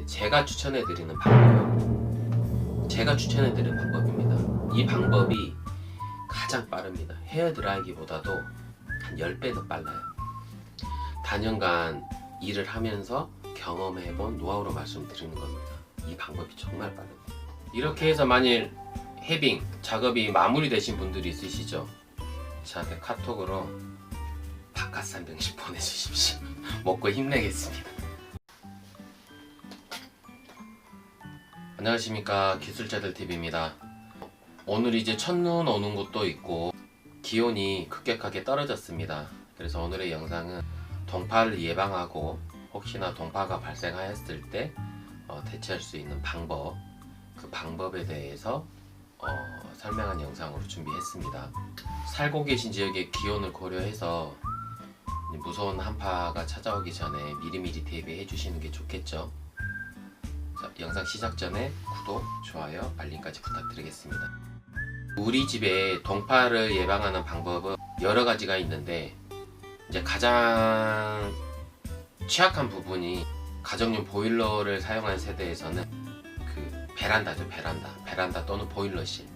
제가 추천해드리는 방법입니다. 이 방법이 가장 빠릅니다. 헤어드라이기보다도 한 10배 더 빨라요. 다년간 일을 하면서 경험해본 노하우로 말씀드리는 겁니다. 이 방법이 정말 빠릅니다. 이렇게 해서 만일 해빙 작업이 마무리되신 분들이 있으시죠? 저한테 카톡으로 바카스 한 병씩 보내주십시오. 먹고 힘내겠습니다. 안녕하십니까, 기술자들TV입니다. 오늘 이제 첫눈 오는 곳도 있고 기온이 급격하게 떨어졌습니다. 그래서 오늘의 영상은 동파를 예방하고 혹시나 동파가 발생하였을 때 대처할 수 있는 방법, 그 방법에 대해서 설명한 영상으로 준비했습니다. 살고 계신 지역의 기온을 고려해서 무서운 한파가 찾아오기 전에 미리미리 대비해 주시는 게 좋겠죠. 자, 영상 시작 전에 구독, 좋아요, 알림까지 부탁드리겠습니다. 우리 집에 동파를 예방하는 방법은 여러 가지가 있는데, 이제 가장 취약한 부분이 가정용 보일러를 사용한 세대에서는 그 베란다죠. 베란다 또는 보일러실.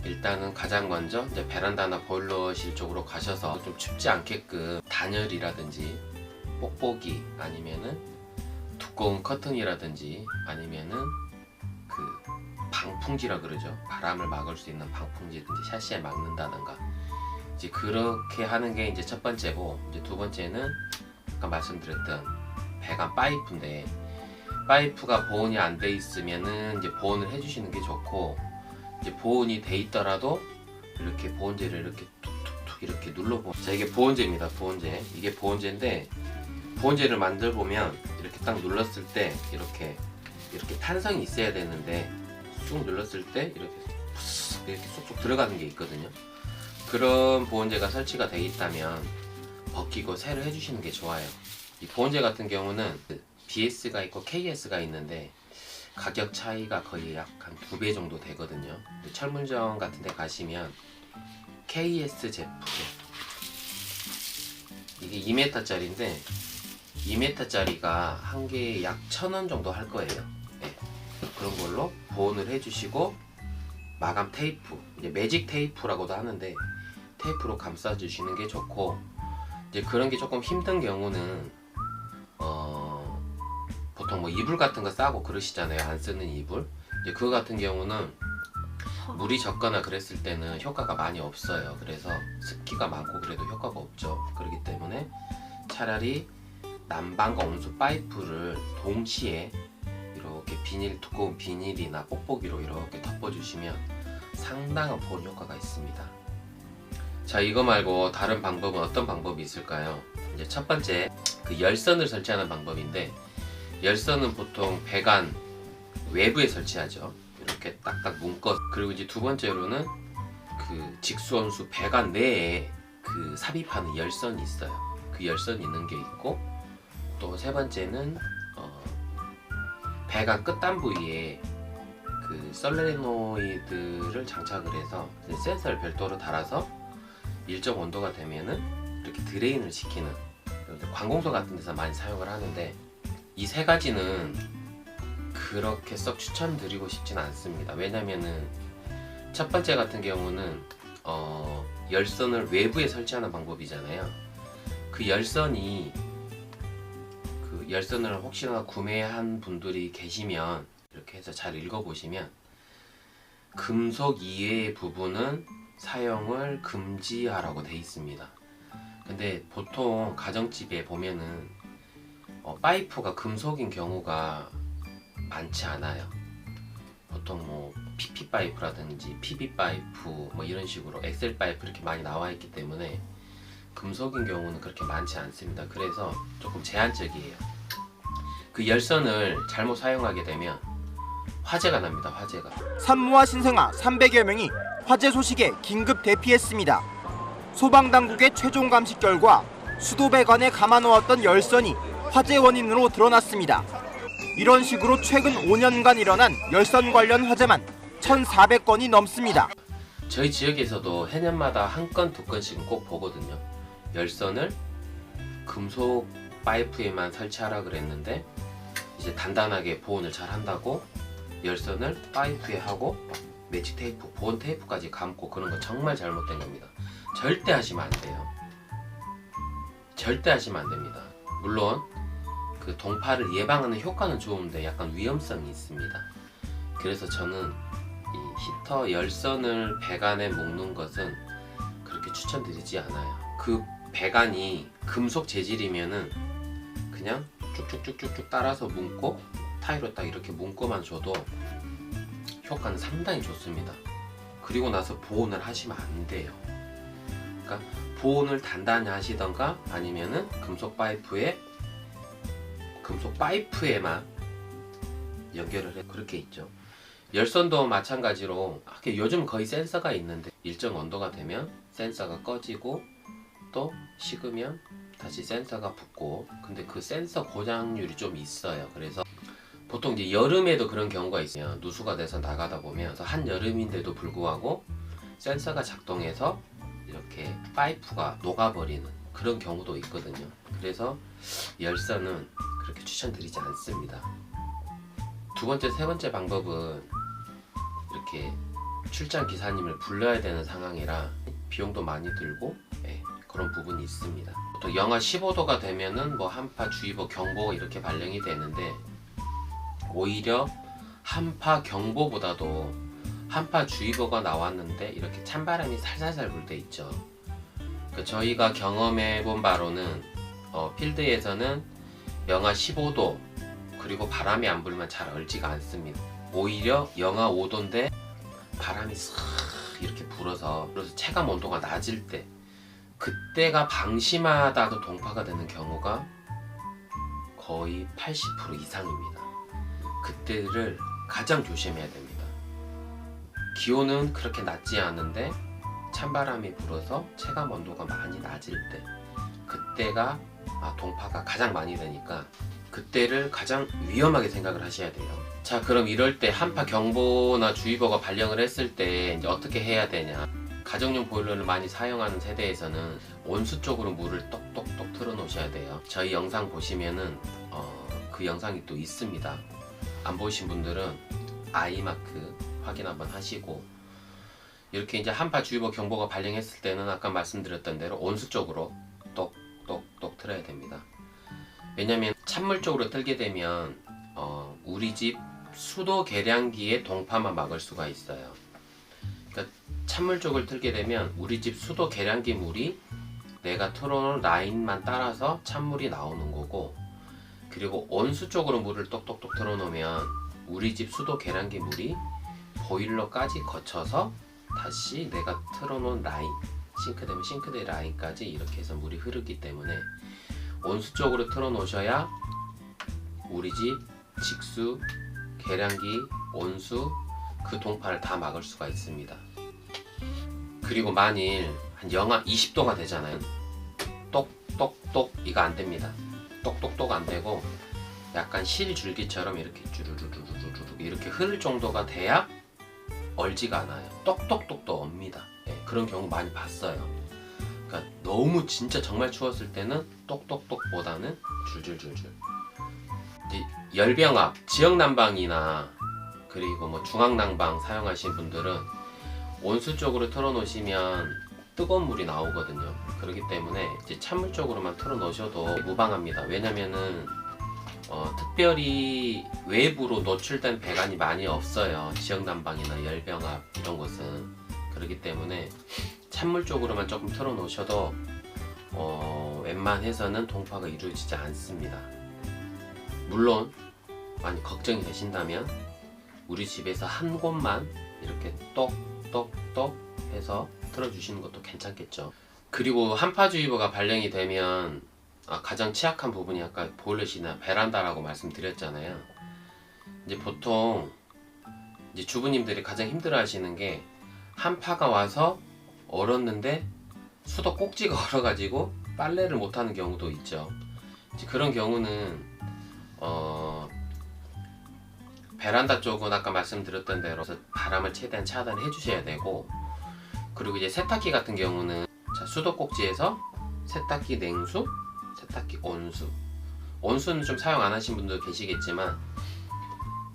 일단은 가장 먼저 이제 베란다나 보일러실 쪽으로 가셔서 좀 춥지 않게끔 단열이라든지 뽁뽁이, 아니면은 두꺼운 커튼이라든지, 아니면은 그 방풍지라 그러죠. 바람을 막을 수 있는 방풍지든지 샤시에 막는다던가, 이제 그렇게 하는 게 이제 첫 번째고, 이제 두 번째는 아까 말씀드렸던 배관 파이프인데, 파이프가 보온이 안 돼 있으면은 이제 보온을 해주시는 게 좋고, 이제 보온이 돼 있더라도 이렇게 보온제를 이렇게 툭툭툭 이렇게 눌러보. 자, 이게 보온제입니다. 보온제. 이게 보온제인데, 보온제를 만들어 보면 이렇게 딱 눌렀을 때 이렇게 탄성이 있어야 되는데, 쑥 눌렀을 때 이렇게 쏙쏙 들어가는 게 있거든요. 그런 보온제가 설치가 되어 있다면 벗기고 새로 해주시는 게 좋아요. 이 보온제 같은 경우는 BS가 있고 KS가 있는데 가격 차이가 거의 약 한 2배 정도 되거든요. 철문점 같은 데 가시면 KS 제품, 이게 2m짜리인데 2m짜리가 한 개에 약 1,000원 정도 할 거예요. 네. 그런 걸로 보온을 해주시고, 마감 테이프, 이제 매직 테이프라고도 하는데 테이프로 감싸 주시는 게 좋고, 이제 그런 게 조금 힘든 경우는 보통 뭐 이불 같은 거 싸고 그러시잖아요. 안 쓰는 이불. 이제 그거 같은 경우는 물이 적거나 그랬을 때는 효과가 많이 없어요. 그래서 습기가 많고 그래도 효과가 없죠. 그렇기 때문에 차라리 난방과 온수 파이프를 동시에 이렇게 두꺼운 비닐이나 뽁뽁이로 이렇게 덮어주시면 상당한 보온 효과가 있습니다. 자, 이거 말고 다른 방법은 어떤 방법이 있을까요? 이제 첫 번째, 그 열선을 설치하는 방법인데, 열선은 보통 배관 외부에 설치하죠. 이렇게 딱딱 묶어. 그리고 이제 두 번째로는 그 직수원수 배관 내에 그 삽입하는 열선이 있어요. 그 열선이 있는 게 있고, 또 세 번째는 배관 끝단 부위에 그 솔레노이드를 장착을 해서 센서를 별도로 달아서 일정 온도가 되면은 이렇게 드레인을 시키는, 관공서 같은 데서 많이 사용을 하는데, 이 세 가지는 그렇게 썩 추천드리고 싶진 않습니다. 왜냐면은 첫 번째 같은 경우는 열선을 외부에 설치하는 방법이잖아요. 그 열선을 혹시나 구매한 분들이 계시면 이렇게 해서 잘 읽어보시면, 금속 이외의 부분은 사용을 금지하라고 돼 있습니다. 근데 보통 가정집에 보면은 파이프가 금속인 경우가 많지 않아요. 보통 뭐 PP 파이프라든지 PB 파이프 뭐 이런 식으로 엑셀 파이프 이렇게 많이 나와 있기 때문에 금속인 경우는 그렇게 많지 않습니다. 그래서 조금 제한적이에요. 그 열선을 잘못 사용하게 되면 화재가 납니다. 화재가. 산모와 신생아 300여 명이 화재 소식에 긴급 대피했습니다. 소방당국의 최종 감식 결과 수도 배관에 감아놓았던 열선이 화재 원인으로 드러났습니다. 이런 식으로 최근 5년간 일어난 열선 관련 화재만 1,400건이 넘습니다. 저희 지역에서도 해년마다 한 건, 두 건씩은 꼭 보거든요. 열선을 금속 파이프에만 설치하라 그랬는데 이제 단단하게 보온을 잘 한다고 열선을 파이프에 하고 매직 테이프, 보온 테이프까지 감고 그런 거 정말 잘못된 겁니다. 절대 하시면 안 돼요. 절대 하시면 안 됩니다. 물론 그 동파를 예방하는 효과는 좋은데 약간 위험성이 있습니다. 그래서 저는 이 히터 열선을 배관에 묶는 것은 그렇게 추천드리지 않아요. 그 배관이 금속 재질이면은 그냥 쭉쭉쭉쭉쭉 따라서 묶고 타이로 딱 이렇게 묶고만 줘도 효과는 상당히 좋습니다. 그리고 나서 보온을 하시면 안 돼요. 그러니까 보온을 단단히 하시던가 아니면은 금속 파이프에만 연결을 해. 그렇게 있죠. 열선도 마찬가지로 요즘 거의 센서가 있는데 일정 온도가 되면 센서가 꺼지고 또 식으면 다시 센서가 붙고, 근데 그 센서 고장률이 좀 있어요. 그래서 보통 이제 여름에도 그런 경우가 있어요. 누수가 돼서 나가다 보면 한여름인데도 불구하고 센서가 작동해서 이렇게 파이프가 녹아버리는 그런 경우도 있거든요. 그래서 열선은 그렇게 추천드리지 않습니다. 두 번째, 세 번째 방법은 이렇게 출장 기사님을 불러야 되는 상황이라 비용도 많이 들고 그런 부분이 있습니다. 보통 영하 15도가 되면은 뭐 한파 주의보 경보 이렇게 발령이 되는데, 오히려 한파 경보보다도 한파 주의보가 나왔는데 이렇게 찬바람이 살살살 불 때 있죠. 그러니까 저희가 경험해 본 바로는 필드에서는 영하 15도 그리고 바람이 안 불면 잘 얼지가 않습니다. 오히려 영하 5도인데 바람이 싹 이렇게 불어서 체감 온도가 낮을 때, 그때가 방심하다도 동파가 되는 경우가 거의 80% 이상입니다. 그때를 가장 조심해야 됩니다. 기온은 그렇게 낮지 않은데 찬바람이 불어서 체감 온도가 많이 낮을 때, 그때가 동파가 가장 많이 되니까 그때를 가장 위험하게 생각을 하셔야 돼요. 자, 그럼 이럴 때 한파 경보나 주의보가 발령을 했을 때 이제 어떻게 해야 되냐. 가정용 보일러를 많이 사용하는 세대에서는 온수 쪽으로 물을 똑똑똑 틀어 놓으셔야 돼요. 저희 영상 보시면은 그 영상이 또 있습니다. 안 보신 분들은 아이마크 확인 한번 하시고, 이렇게 이제 한파주의보 경보가 발령했을 때는 아까 말씀드렸던 대로 온수 쪽으로 똑똑똑 틀어야 됩니다. 왜냐면 찬물 쪽으로 틀게 되면 우리 집 수도 계량기의 동파만 막을 수가 있어요. 그러니까 찬물 쪽을 틀게 되면 우리 집 수도 계량기 물이 내가 틀어놓은 라인만 따라서 찬물이 나오는 거고, 그리고 온수 쪽으로 물을 똑똑똑 틀어놓으면 우리 집 수도 계량기 물이 보일러까지 거쳐서 다시 내가 틀어놓은 라인, 싱크대면 싱크대 라인까지 이렇게 해서 물이 흐르기 때문에 온수 쪽으로 틀어놓으셔야 우리 집 직수, 계량기, 온수 그 동파를 다 막을 수가 있습니다. 그리고 만일 한 영하 20도가 되잖아요. 똑똑똑 이거 안 됩니다. 똑똑똑 안 되고 약간 실줄기처럼 이렇게 쭈루루루루루 이렇게 흐를 정도가 돼야 얼지가 않아요. 똑똑똑도 옵니다. 그런 경우 많이 봤어요. 그러니까 너무 진짜 정말 추웠을 때는 똑똑똑보다는 줄줄줄줄. 열병합, 지역난방이나 그리고 뭐 중앙난방 사용하신 분들은 온수 쪽으로 틀어놓으시면 뜨거운 물이 나오거든요. 그렇기 때문에 이제 찬물 쪽으로만 틀어놓으셔도 무방합니다. 왜냐면은 특별히 외부로 노출된 배관이 많이 없어요. 지역난방이나 열병합 이런 곳은. 그렇기 때문에 찬물 쪽으로만 조금 틀어놓으셔도 웬만해서는 동파가 이루어지지 않습니다. 물론 많이 걱정이 되신다면 우리 집에서 한 곳만 이렇게 똑똑똑 해서 틀어주시는 것도 괜찮겠죠. 그리고 한파주의보가 발령이 되면 가장 취약한 부분이 아까 보일러실이나 베란다라고 말씀드렸잖아요. 이제 보통 이제 주부님들이 가장 힘들어하시는 게 한파가 와서 얼었는데 수도 꼭지가 얼어가지고 빨래를 못하는 경우도 있죠. 이제 그런 경우는 베란다 쪽은 아까 말씀드렸던 대로 바람을 최대한 차단해 주셔야 되고, 그리고 이제 세탁기 같은 경우는 수도 꼭지에서 세탁기 냉수, 세탁기 온수, 온수는 좀 사용 안 하신 분도 계시겠지만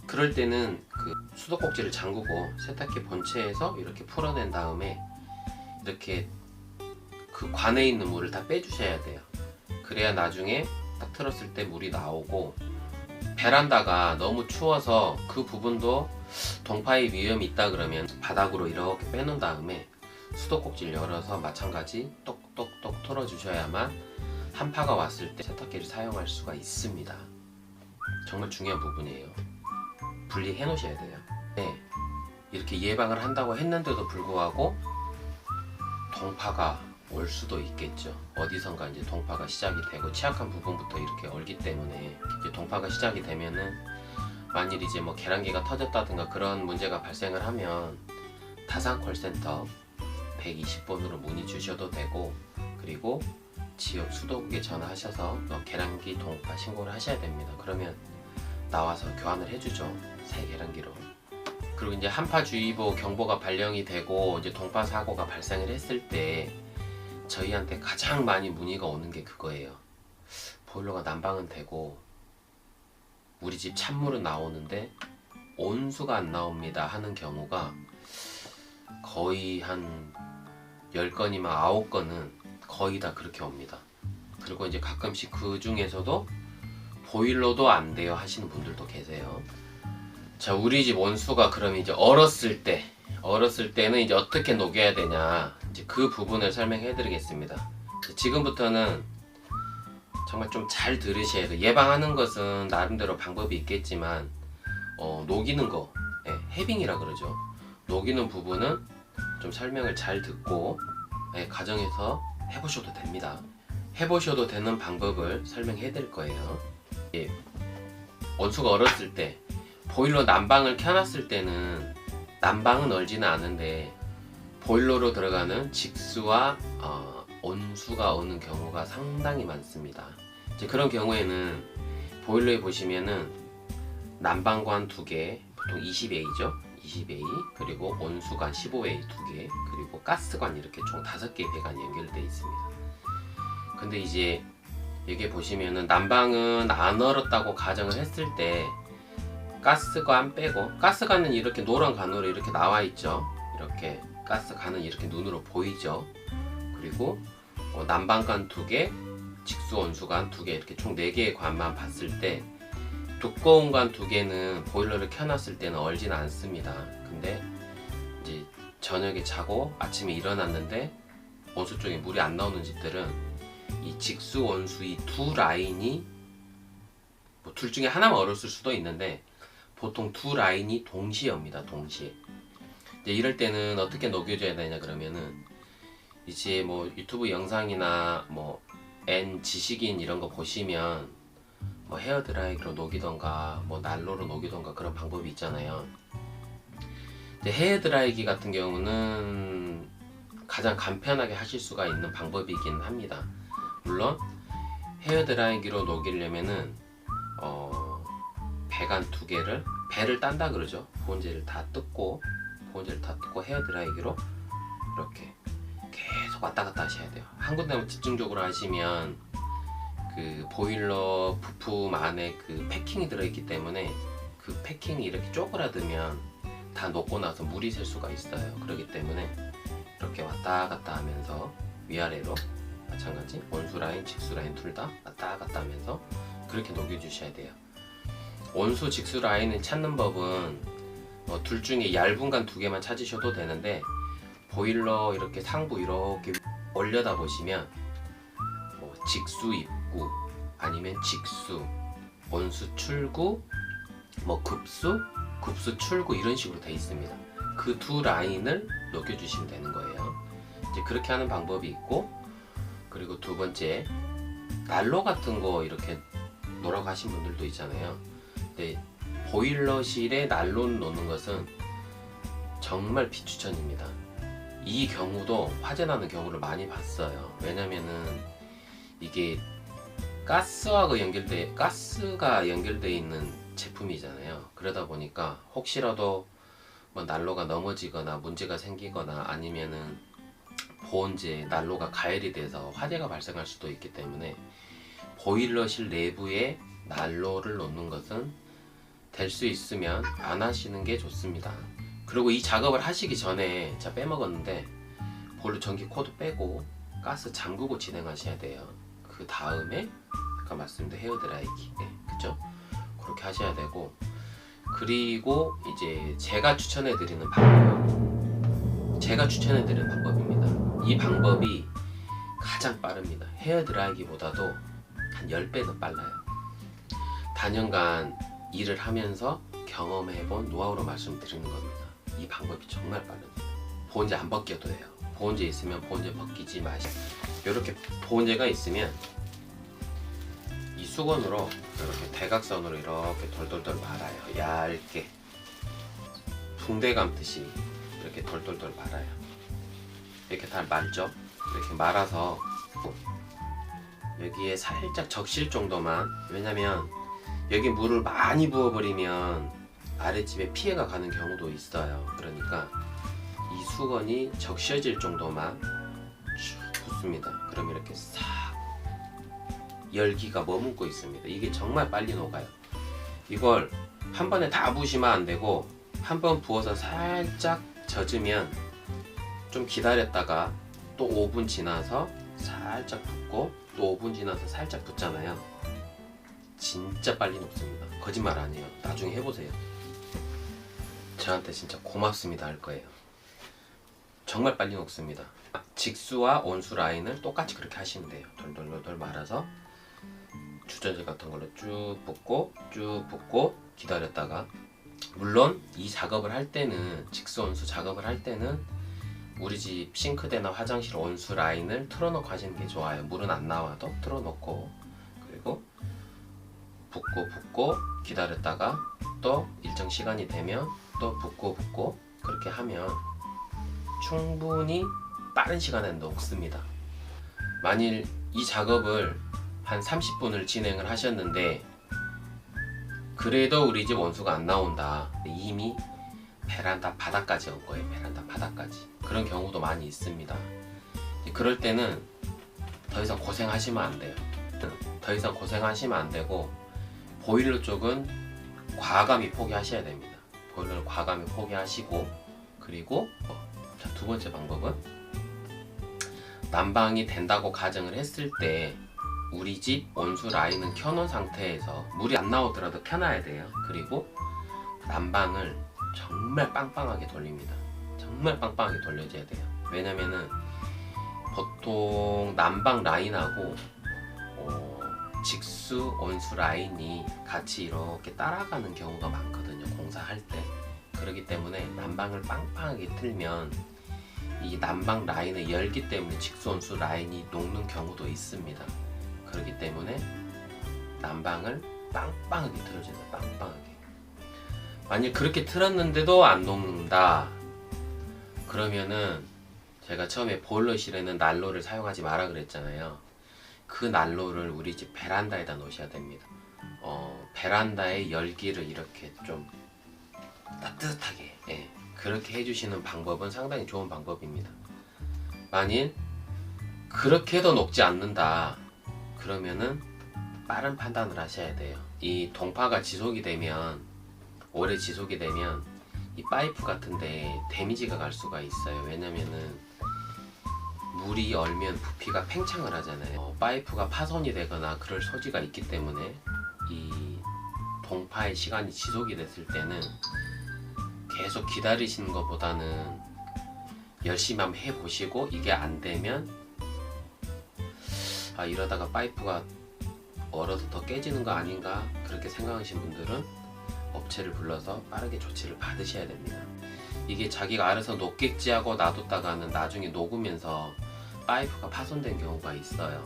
그럴 때는 그 수도꼭지를 잠그고 세탁기 본체에서 이렇게 풀어낸 다음에 이렇게 그 관에 있는 물을 다 빼주셔야 돼요. 그래야 나중에 딱 틀었을 때 물이 나오고, 베란다가 너무 추워서 그 부분도 동파의 위험이 있다 그러면 바닥으로 이렇게 빼놓은 다음에 수도꼭지를 열어서 마찬가지 똑똑똑 털어주셔야만 한파가 왔을 때 세탁기를 사용할 수가 있습니다. 정말 중요한 부분이에요. 분리해 놓으셔야 돼요. 네, 이렇게 예방을 한다고 했는데도 불구하고 동파가 올 수도 있겠죠. 어디선가 이제 동파가 시작이 되고 취약한 부분부터 이렇게 얼기 때문에 이제 동파가 시작이 되면은 만일 이제 뭐 계량기가 터졌다든가 그런 문제가 발생을 하면 다산콜센터 120번으로 문의 주셔도 되고, 그리고 지역 수도국에 전화하셔서 계량기 동파 신고를 하셔야 됩니다. 그러면 나와서 교환을 해주죠, 새 계량기로. 그리고 이제 한파주의보 경보가 발령이 되고 이제 동파 사고가 발생을 했을 때 저희한테 가장 많이 문의가 오는 게 그거예요. 보일러가 난방은 되고 우리 집 찬물은 나오는데 온수가 안 나옵니다 하는 경우가 거의 한 10건이면 9건은 거의 다 그렇게 옵니다. 그리고 이제 가끔씩 그 중에서도 보일러도 안 돼요 하시는 분들도 계세요. 자, 우리 집 온수가 그럼 이제 얼었을 때는 이제 어떻게 녹여야 되냐, 이제 그 부분을 설명해 드리겠습니다. 지금부터는 정말 좀 잘 들으셔야 돼요. 예방하는 것은 나름대로 방법이 있겠지만 녹이는 거, 해빙이라 그러죠. 녹이는 부분은 좀 설명을 잘 듣고 가정에서 해보셔도 됩니다. 해보셔도 되는 방법을 설명해 드릴 거예요. 온수가 얼었을 때 보일러 난방을 켜놨을 때는 난방은 얼지는 않은데 보일러로 들어가는 직수와 온수가 오는 경우가 상당히 많습니다. 이제 그런 경우에는 보일러에 보시면은 난방관 2개, 보통 20A죠. 20A, 그리고 온수관 15A 2개, 그리고 가스관 이렇게 총 5개의 배관이 연결되어 있습니다. 근데 이제 여기 보시면은 난방은 안 얼었다고 가정을 했을 때 가스관 빼고, 가스관은 이렇게 노란 관으로 이렇게 나와 있죠. 이렇게 가스관은 이렇게 눈으로 보이죠. 그리고 난방관 2개, 직수 온수관 2개, 이렇게 총 4개의 관만 봤을 때 두꺼운 관 2개는 보일러를 켜놨을 때는 얼진 않습니다. 근데 이제 저녁에 자고 아침에 일어났는데 온수 쪽에 물이 안 나오는 집들은 이 직수 온수 이 두 라인이 뭐 둘 중에 하나만 얼었을 수도 있는데 보통 두 라인이 동시에 옵니다. 동시에. 이제 이럴 때는 어떻게 녹여줘야 되냐 그러면은 이제 뭐 유튜브 영상이나 뭐 N 지식인 이런 거 보시면 뭐 헤어드라이기로 녹이던가 뭐 난로로 녹이던가 그런 방법이 있잖아요. 근데 헤어드라이기 같은 경우는 가장 간편하게 하실 수가 있는 방법이긴 합니다. 물론 헤어드라이기로 녹이려면은 배관 2개를 배를 딴다 그러죠. 보온재를 다 뜯고 헤어드라이기로 이렇게 계속 왔다 갔다 하셔야 돼요. 한 군데만 집중적으로 하시면 그 보일러 부품 안에 그 패킹이 들어있기 때문에 그 패킹이 이렇게 쪼그라들면 다 녹고 나서 물이 셀 수가 있어요. 그렇기 때문에 이렇게 왔다 갔다 하면서 위아래로 마찬가지 온수 라인, 직수 라인 둘 다 왔다 갔다 하면서 그렇게 녹여주셔야 돼요. 온수, 직수 라인을 찾는 법은 둘 중에 얇은 관 2개만 찾으셔도 되는데 보일러 이렇게 상부 이렇게 올려다 보시면 직수 입구 아니면 직수, 온수 출구, 뭐 급수 출구 이런 식으로 되어 있습니다. 그 두 라인을 녹여주시면 되는 거예요. 이제 그렇게 하는 방법이 있고, 그리고 두 번째 난로 같은 거 이렇게 놓으라고 하신 분들도 있잖아요. 근데 보일러실에 난로 놓는 것은 정말 비추천입니다. 이 경우도 화재 나는 경우를 많이 봤어요. 왜냐면은 이게 가스가 연결되어 있는 제품이잖아요. 그러다 보니까 혹시라도 뭐 난로가 넘어지거나 문제가 생기거나 아니면은 보온재 난로가 가열이 돼서 화재가 발생할 수도 있기 때문에 보일러실 내부에 난로를 놓는 것은 될 수 있으면 안 하시는 게 좋습니다. 그리고 이 작업을 하시기 전에 제가 빼먹었는데 보일러 전기 코드 빼고 가스 잠그고 진행하셔야 돼요. 그 다음에 아까 말씀드린 헤어드라이기, 네, 그죠? 그렇게 하셔야 되고, 그리고 이제 제가 추천해드리는 방법입니다. 이 방법이 가장 빠릅니다. 헤어드라이기보다도 한 10배는 빨라요. 단연간 일을 하면서 경험해본 노하우로 말씀드리는 겁니다. 이 방법이 정말 빠릅니다. 보온재 안 벗겨도 돼요. 보온재 있으면 보온재 벗기지 마시고, 이렇게 보온재가 있으면 이 수건으로 이렇게 대각선으로 이렇게 돌돌돌 말아요. 얇게 붕대 감듯이 이렇게 돌돌돌 말아요. 이렇게 다 말죠. 이렇게 말아서 여기에 살짝 적실 정도만, 왜냐면 여기 물을 많이 부어버리면 아랫집에 피해가 가는 경우도 있어요. 그러니까 이 수건이 적셔질 정도만 쭉 붓습니다. 그럼 이렇게 싹 열기가 머금고 있습니다. 이게 정말 빨리 녹아요. 이걸 한 번에 다 부으시면 안 되고, 한 번 부어서 살짝 젖으면 좀 기다렸다가 또 5분 지나서 살짝 붓고 또 5분 지나서 살짝 붓잖아요. 진짜 빨리 녹습니다. 거짓말 아니에요. 나중에 해보세요. 저한테 진짜 고맙습니다 할 거예요. 정말 빨리 녹습니다. 직수와 온수 라인을 똑같이 그렇게 하시면 돼요. 돌돌돌돌 말아서 주전자 같은 걸로 쭉 붓고 기다렸다가, 물론 이 작업을 할 때는, 직수 온수 작업을 할 때는 우리 집 싱크대나 화장실 온수 라인을 틀어놓고 하시는 게 좋아요. 물은 안 나와도 틀어놓고, 그리고 붓고 기다렸다가 또 일정 시간이 되면 또 붓고 그렇게 하면 충분히 빠른 시간에 녹습니다. 만일 이 작업을 한 30분을 진행을 하셨는데 그래도 우리 집 온수가 안 나온다, 이미 베란다 바닥까지 온 거예요. 베란다 바닥까지. 그런 경우도 많이 있습니다. 그럴 때는 더 이상 고생하시면 안 돼요. 더 이상 고생하시면 안 되고, 보일러 쪽은 과감히 포기하셔야 됩니다. 보일러를 과감히 포기하시고, 그리고 자, 두 번째 방법은, 난방이 된다고 가정을 했을 때 우리 집 온수 라인은 켜놓은 상태에서 물이 안 나오더라도 켜놔야 돼요. 그리고 난방을 정말 빵빵하게 돌립니다. 정말 빵빵하게 돌려줘야 돼요. 왜냐면은 보통 난방 라인하고 직수 온수 라인이 같이 이렇게 따라가는 경우가 많거든요. 공사할 때. 그렇기 때문에 난방을 빵빵하게 틀면 이 난방 라인의 열기 때문에 직수 온수 라인이 녹는 경우도 있습니다. 그렇기 때문에 난방을 빵빵하게 틀어줘야 돼요. 빵빵하게. 만약 그렇게 틀었는데도 안 녹는다, 그러면은 제가 처음에 보일러실에는 난로를 사용하지 마라 그랬잖아요. 그 난로를 우리 집 베란다에다 놓으셔야 됩니다. 베란다의 열기를 이렇게 좀 따뜻하게, 예, 그렇게 해주시는 방법은 상당히 좋은 방법입니다. 만일 그렇게 해도 녹지 않는다, 그러면은 빠른 판단을 하셔야 돼요. 이 동파가 지속이 되면, 오래 지속이 되면 이 파이프 같은데 데미지가 갈 수가 있어요. 왜냐면은 물이 얼면 부피가 팽창을 하잖아요. 파이프가 파손이 되거나 그럴 소지가 있기 때문에 이 동파의 시간이 지속이 됐을 때는 계속 기다리시는 것보다는 열심히 한번 해보시고, 이게 안 되면 이러다가 파이프가 얼어서 더 깨지는 거 아닌가, 그렇게 생각하신 분들은 업체를 불러서 빠르게 조치를 받으셔야 됩니다. 이게 자기가 알아서 녹겠지 하고 놔뒀다가는 나중에 녹으면서 파이프가 파손된 경우가 있어요.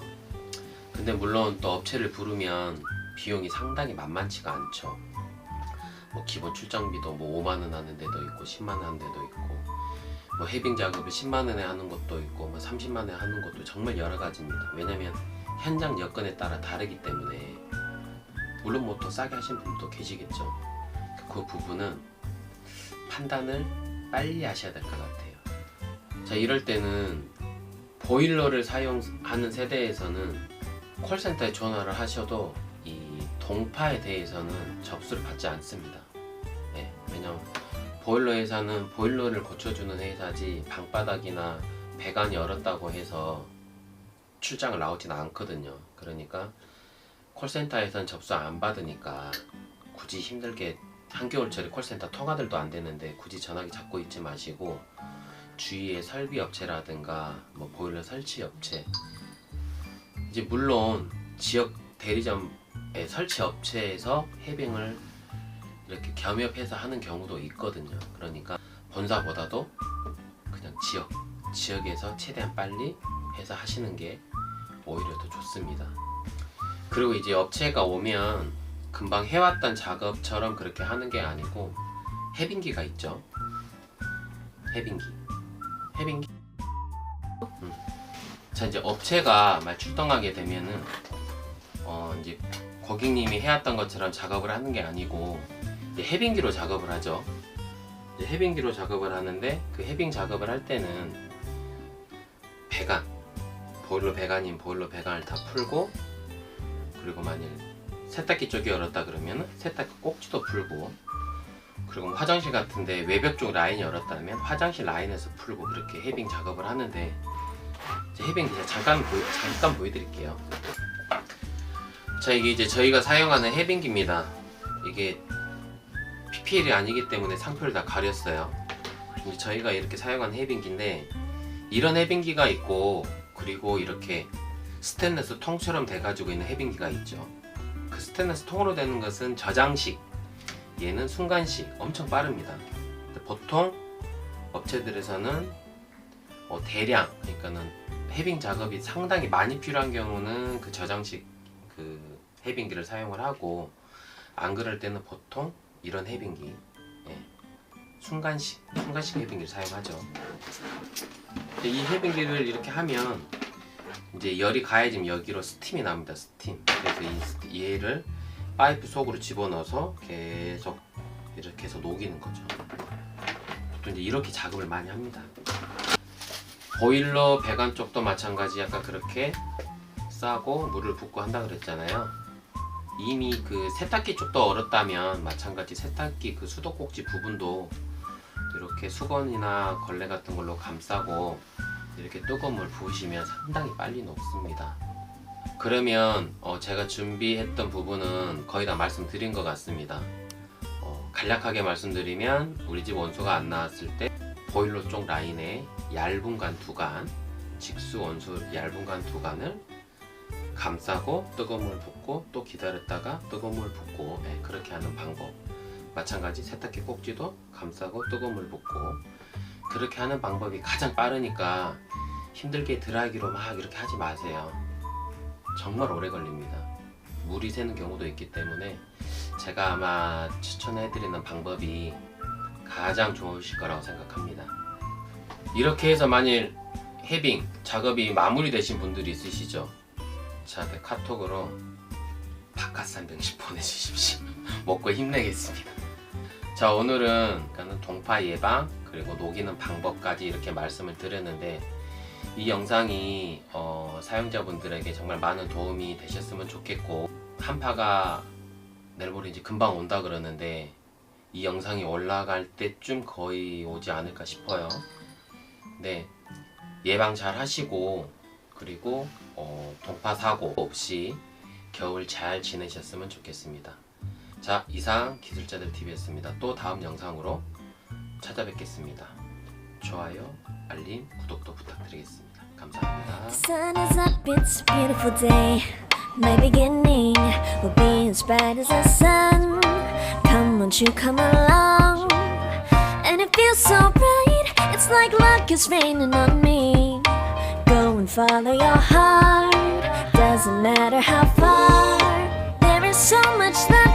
근데 물론 또 업체를 부르면 비용이 상당히 만만치가 않죠. 뭐 기본 출장비도 뭐 5만원 하는 데도 있고 10만원 하는 데도 있고, 뭐 해빙 작업을 10만원에 하는 것도 있고 뭐 30만원에 하는 것도 정말 여러 가지입니다. 왜냐면 현장 여건에 따라 다르기 때문에. 물론 뭐 더 싸게 하시는 분도 계시겠죠. 그 부분은 판단을 빨리 하셔야 될 것 같아요. 자, 이럴 때는 보일러를 사용하는 세대에서는 콜센터에 전화를 하셔도 이 동파에 대해서는 접수를 받지 않습니다. 네, 왜냐면 보일러 회사는 보일러를 고쳐주는 회사지 방바닥이나 배관이 얼었다고 해서 출장을 나오지는 않거든요. 그러니까 콜센터에서는 접수 안 받으니까 굳이 힘들게 한겨울철에 콜센터 통화들도 안 되는데 굳이 전화기 잡고 있지 마시고 주위에 설비 업체라든가 뭐 보일러 설치 업체, 이제 물론 지역 대리점의 설치 업체에서 해빙을 이렇게 겸업해서 하는 경우도 있거든요. 그러니까 본사보다도 그냥 지역에서 최대한 빨리 해서 하시는 게 오히려 더 좋습니다. 그리고 이제 업체가 오면 금방 해왔던 작업처럼 그렇게 하는 게 아니고 해빙기가 있죠. 해빙기. 자, 이제 업체가 말 출동하게 되면은 이제 고객님이 해왔던 것처럼 작업을 하는 게 아니고 이제 해빙기로 작업을 하죠. 이제 해빙기로 작업을 하는데 그 해빙 작업을 할 때는 배관, 보일러 배관인 보일러 배관을 다 풀고, 그리고 만일 세탁기 쪽이 열었다 그러면 세탁기 꼭지도 풀고, 그리고 뭐 화장실 같은데 외벽 쪽 라인이 열었다면 화장실 라인에서 풀고, 그렇게 해빙 작업을 하는데 이제 해빙 그냥 잠깐 보여드릴게요. 자, 이게 이제 저희가 사용하는 해빙기입니다. 이게 PPL이 아니기 때문에 상표를 다 가렸어요. 이제 저희가 이렇게 사용하는 해빙기인데 이런 해빙기가 있고, 그리고 이렇게 스테인리스 통처럼 돼가지고 있는 해빙기가 있죠. 그 스테인리스 통으로 되는 것은 저장식, 얘는 순간식, 엄청 빠릅니다. 보통 업체들에서는 대량, 그러니까는 해빙 작업이 상당히 많이 필요한 경우는 그 저장식 그 해빙기를 사용을 하고, 안 그럴 때는 보통 이런 해빙기, 순간식 해빙기를 사용하죠. 이 해빙기를 이렇게 하면 이제 열이 가해지면 여기로 스팀이 납니다. 스팀. 그래서 얘를 파이프 속으로 집어넣어서 계속 이렇게 해서 녹이는 거죠. 보통 이제 이렇게 작업을 많이 합니다. 보일러 배관 쪽도 마찬가지, 아까 그렇게 싸고 물을 붓고 한다 그랬잖아요. 이미 그 세탁기 쪽도 얼었다면 마찬가지 세탁기 그 수도꼭지 부분도 이렇게 수건이나 걸레 같은 걸로 감싸고 이렇게 뜨거운 물 부으시면 상당히 빨리 녹습니다. 그러면 제가 준비했던 부분은 거의 다 말씀드린 것 같습니다. 간략하게 말씀드리면 우리 집 원수가 안 나왔을 때 보일러 쪽 라인에 얇은 관 2관, 직수 원수 얇은 관 2관을 감싸고 뜨거운 물 붓고 또 기다렸다가 뜨거운 물 붓고, 그렇게 하는 방법. 마찬가지 세탁기 꼭지도 감싸고 뜨거운 물 붓고, 그렇게 하는 방법이 가장 빠르니까 힘들게 드라이기로 막 이렇게 하지 마세요. 정말 오래 걸립니다. 물이 새는 경우도 있기 때문에 제가 아마 추천해드리는 방법이 가장 좋으실 거라고 생각합니다. 이렇게 해서 만일 해빙 작업이 마무리되신 분들이 있으시죠? 저한테 카톡으로 바카스 한 병씩 보내주십시오. 먹고 힘내겠습니다. 자, 오늘은 동파 예방 그리고 녹이는 방법까지 이렇게 말씀을 드렸는데, 이 영상이 사용자분들에게 정말 많은 도움이 되셨으면 좋겠고, 한파가 내일 모레 이제 금방 온다 그러는데 이 영상이 올라갈 때쯤 거의 오지 않을까 싶어요. 네, 예방 잘 하시고, 그리고 동파 사고 없이 겨울 잘 지내셨으면 좋겠습니다. 자, 이상 기술자들 TV였습니다. 또 다음 영상으로 찾아뵙겠습니다. 좋아요, 알림, 구독도 부탁드리겠습니다. 감사합니다. The sun is up, it's a beautiful day. My beginning will be as bright as the sun. Come, won't you come along? And it feels so bright, it's like luck is raining on me. Go and follow your heart, doesn't matter how far. There is so much that